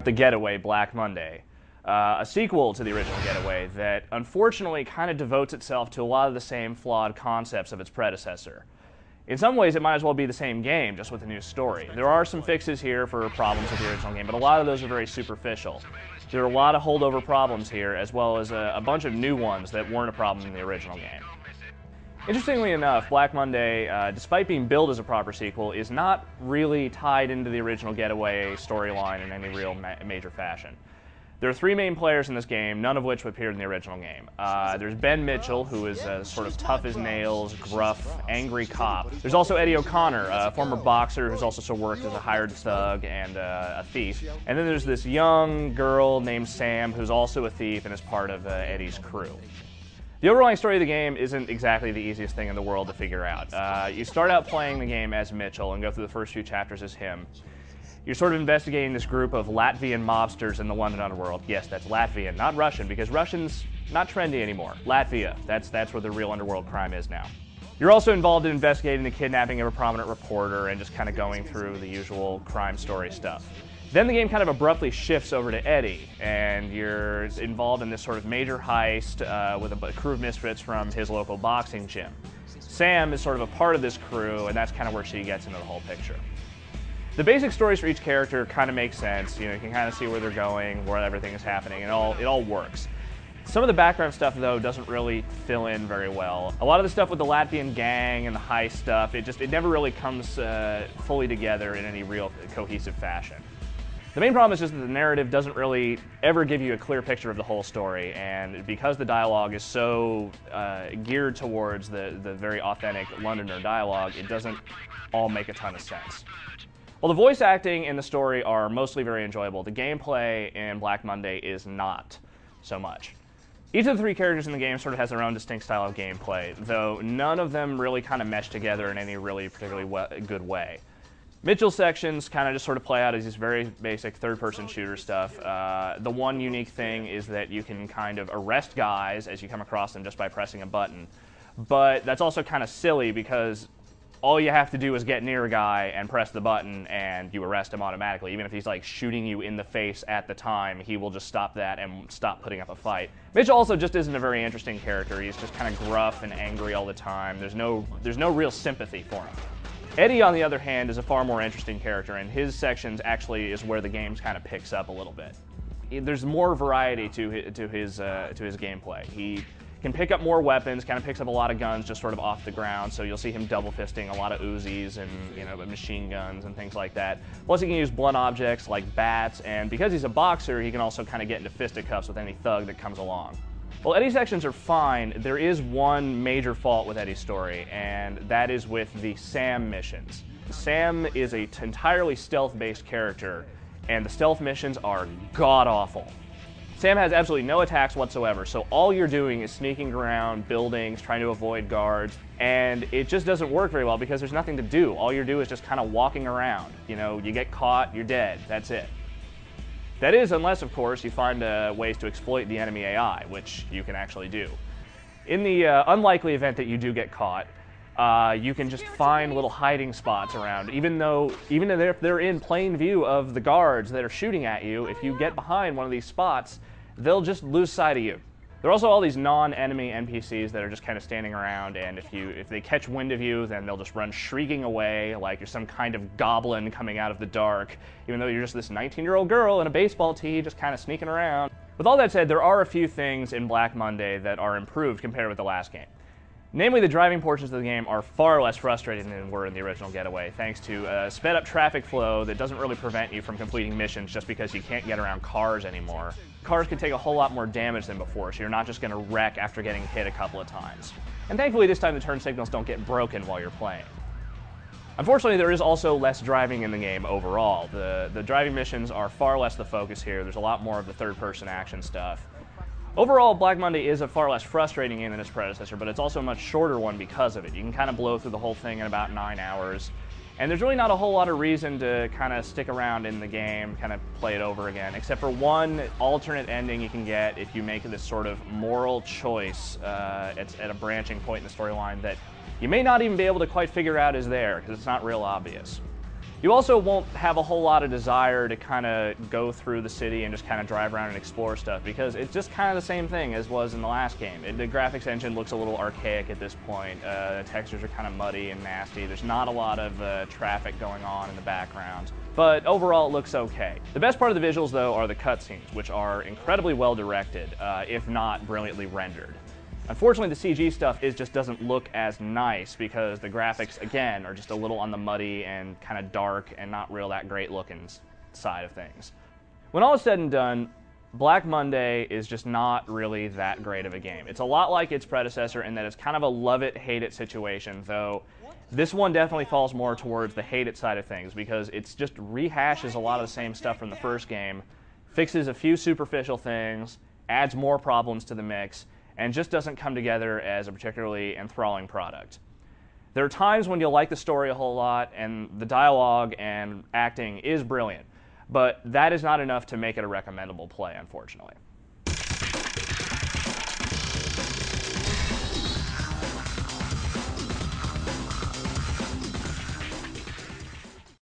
The Getaway, Black Monday, a sequel to the original Getaway that unfortunately kind of devotes itself to a lot of the same flawed concepts of its predecessor. In some ways, it might as well be the same game, just with a new story. There are some fixes here for problems with the original game, but a lot of those are very superficial. There are a lot of holdover problems here, as well as a bunch of new ones that weren't a problem in the original game. Interestingly enough, Black Monday, despite being billed as a proper sequel, is not really tied into the original Getaway storyline in any real major fashion. There are three main players in this game, none of which appeared in the original game. There's Ben Mitchell, who is a sort of tough as nails, gruff, angry cop. There's also Eddie O'Connor, a former boxer who's also worked as a hired thug and a thief. And then there's this young girl named Sam, who's also a thief and is part of Eddie's crew. The overall story of the game isn't exactly the easiest thing in the world to figure out. You start out playing the game as Mitchell and go through the first few chapters as him. You're sort of investigating this group of Latvian mobsters in the London underworld. Yes, that's Latvian, not Russian, because Russian's not trendy anymore. Latvia, that's where the real underworld crime is now. You're also involved in investigating the kidnapping of a prominent reporter and just kind of going through the usual crime story stuff. Then the game kind of abruptly shifts over to Eddie, and you're involved in this sort of major heist with a crew of misfits from his local boxing gym. Sam is sort of a part of this crew, and that's kind of where she gets into the whole picture. The basic stories for each character kind of make sense. You know, you can kind of see where they're going, where everything is happening, and it all works. Some of the background stuff, though, doesn't really fill in very well. A lot of the stuff with the Latvian gang and the heist stuff, it never really comes fully together in any real cohesive fashion. The main problem is just that the narrative doesn't really ever give you a clear picture of the whole story, and because the dialogue is so geared towards the very authentic Londoner dialogue, it doesn't all make a ton of sense. Well, the voice acting and the story are mostly very enjoyable. The gameplay in Black Monday is not so much. Each of the three characters in the game sort of has their own distinct style of gameplay, though none of them really kind of mesh together in any really particularly good way. Mitchell's sections kind of just sort of play out as this very basic third-person shooter stuff. The one unique thing is that you can kind of arrest guys as you come across them just by pressing a button, but that's also kind of silly because all you have to do is get near a guy and press the button and you arrest him automatically. Even if he's like shooting you in the face at the time, he will just stop that and stop putting up a fight. Mitchell also just isn't a very interesting character. He's just kind of gruff and angry all the time. There's no real sympathy for him. Eddie, on the other hand, is a far more interesting character, and his sections actually is where the game kind of picks up a little bit. There's more variety to his gameplay. He can pick up more weapons, kind of picks up a lot of guns just sort of off the ground, so you'll see him double fisting a lot of Uzis and machine guns and things like that. Plus he can use blunt objects like bats, and because he's a boxer, he can also kind of get into fisticuffs with any thug that comes along. Well, Eddie's sections are fine. There is one major fault with Eddie's story, and that is with the Sam missions. Sam is an entirely stealth-based character, and the stealth missions are god-awful. Sam has absolutely no attacks whatsoever, so all you're doing is sneaking around buildings, trying to avoid guards, and it just doesn't work very well because there's nothing to do. All you do is just kind of walking around. You know, you get caught, you're dead, that's it. That is, unless, of course, you find ways to exploit the enemy AI, which you can actually do. In the unlikely event that you do get caught, you can just find little hiding spots around. Even if they're in plain view of the guards that are shooting at you, if you get behind one of these spots, they'll just lose sight of you. There are also all these non-enemy NPCs that are just kind of standing around, and if they catch wind of you, then they'll just run shrieking away like you're some kind of goblin coming out of the dark, even though you're just this 19-year-old girl in a baseball tee just kind of sneaking around. With all that said, there are a few things in Black Monday that are improved compared with the last game. Namely, the driving portions of the game are far less frustrating than were in the original Getaway, thanks to a sped-up traffic flow that doesn't really prevent you from completing missions just because you can't get around cars anymore. Cars can take a whole lot more damage than before, so you're not just going to wreck after getting hit a couple of times. And thankfully, this time the turn signals don't get broken while you're playing. Unfortunately, there is also less driving in the game overall. The driving missions are far less the focus here. There's a lot more of the third-person action stuff. Overall, Black Monday is a far less frustrating game than its predecessor, but it's also a much shorter one because of it. You can kind of blow through the whole thing in about 9 hours. And there's really not a whole lot of reason to kind of stick around in the game, kind of play it over again, except for one alternate ending you can get if you make this sort of moral choice at a branching point in the storyline that you may not even be able to quite figure out is there, because it's not real obvious. You also won't have a whole lot of desire to kind of go through the city and just kind of drive around and explore stuff, because it's just kind of the same thing as was in the last game. The graphics engine looks a little archaic at this point. The textures are kind of muddy and nasty. There's not a lot of traffic going on in the background, but overall it looks okay. The best part of the visuals, though, are the cutscenes, which are incredibly well directed, if not brilliantly rendered. Unfortunately, the CG stuff just doesn't look as nice because the graphics, again, are just a little on the muddy and kind of dark and not real that great looking side of things. When all is said and done, Black Monday is just not really that great of a game. It's a lot like its predecessor in that it's kind of a love it, hate it situation, though this one definitely falls more towards the hate it side of things because it's just rehashes a lot of the same stuff from the first game, fixes a few superficial things, adds more problems to the mix, and just doesn't come together as a particularly enthralling product. There are times when you'll like the story a whole lot, and the dialogue and acting is brilliant, but that is not enough to make it a recommendable play, unfortunately.